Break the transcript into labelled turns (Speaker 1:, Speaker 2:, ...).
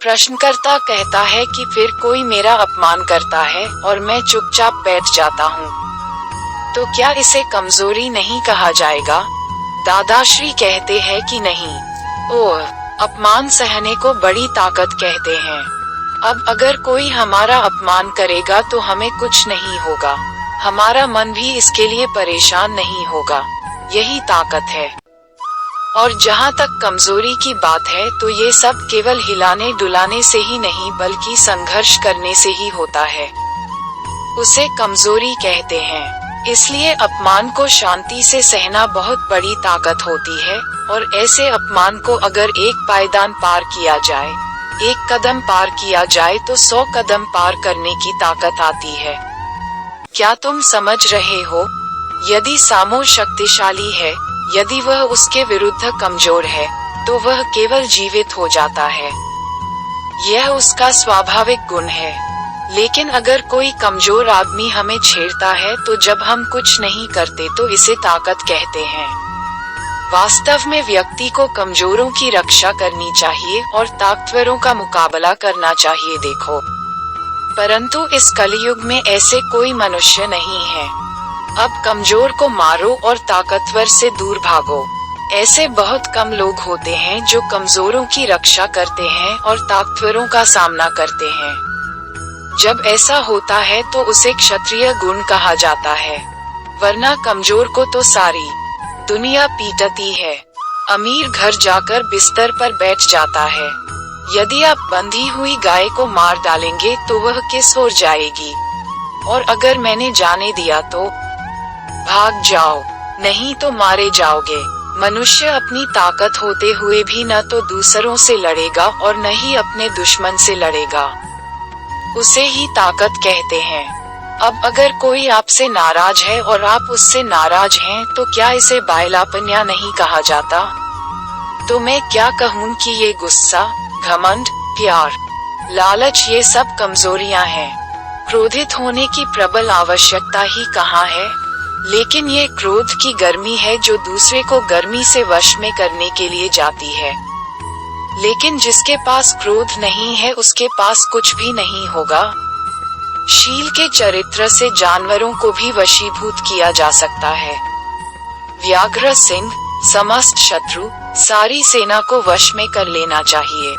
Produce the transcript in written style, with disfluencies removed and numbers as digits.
Speaker 1: प्रश्नकर्ता कहता है कि फिर कोई मेरा अपमान करता है और मैं चुपचाप बैठ जाता हूँ, तो क्या इसे कमजोरी नहीं कहा जाएगा? दादाश्री कहते हैं कि नहीं, ओह, अपमान सहने को बड़ी ताकत कहते हैं। अब अगर कोई हमारा अपमान करेगा तो हमें कुछ नहीं होगा, हमारा मन भी इसके लिए परेशान नहीं होगा, यही ताकत है। और जहाँ तक कमजोरी की बात है तो ये सब केवल हिलाने डुलाने से ही नहीं बल्कि संघर्ष करने से ही होता है, उसे कमजोरी कहते हैं। इसलिए अपमान को शांति से सहना बहुत बड़ी ताकत होती है, और ऐसे अपमान को अगर एक पायदान पार किया जाए, एक कदम पार किया जाए तो 100 कदम पार करने की ताकत आती है। क्या तुम समझ रहे हो? यदि सामो शक्तिशाली है, यदि वह उसके विरुद्ध कमजोर है, तो वह केवल जीवित हो जाता है, यह उसका स्वाभाविक गुण है। लेकिन अगर कोई कमजोर आदमी हमें छेड़ता है तो जब हम कुछ नहीं करते तो इसे ताकत कहते हैं। वास्तव में व्यक्ति को कमजोरों की रक्षा करनी चाहिए और ताकतवरों का मुकाबला करना चाहिए। देखो, परंतु इस कलयुग में ऐसे कोई मनुष्य नहीं है। अब कमजोर को मारो और ताकतवर से दूर भागो। ऐसे बहुत कम लोग होते हैं जो कमजोरों की रक्षा करते हैं और ताकतवरों का सामना करते हैं। जब ऐसा होता है तो उसे क्षत्रिय गुण कहा जाता है, वरना कमजोर को तो सारी दुनिया पीटती है। अमीर घर जाकर बिस्तर पर बैठ जाता है। यदि आप बंधी हुई गाय को मार डालेंगे तो वह किस ओर जाएगी? और अगर मैंने जाने दिया तो भाग जाओ, नहीं तो मारे जाओगे। मनुष्य अपनी ताकत होते हुए भी न तो दूसरों से लड़ेगा और न ही अपने दुश्मन से लड़ेगा, उसे ही ताकत कहते हैं। अब अगर कोई आपसे नाराज है और आप उससे नाराज हैं तो क्या इसे बायलापन्या नहीं कहा जाता? तो मैं क्या कहूँ कि ये गुस्सा, घमंड, प्यार, लालच ये सब कमजोरियां हैं। क्रोधित होने की प्रबल आवश्यकता ही कहाँ है? लेकिन ये क्रोध की गर्मी है जो दूसरे को गर्मी से वश में करने के लिए जाती है। लेकिन जिसके पास क्रोध नहीं है उसके पास कुछ भी नहीं होगा। शील के चरित्र से जानवरों को भी वशीभूत किया जा सकता है। व्याघ्र सिंह, समस्त शत्रु, सारी सेना को वश में कर लेना चाहिए।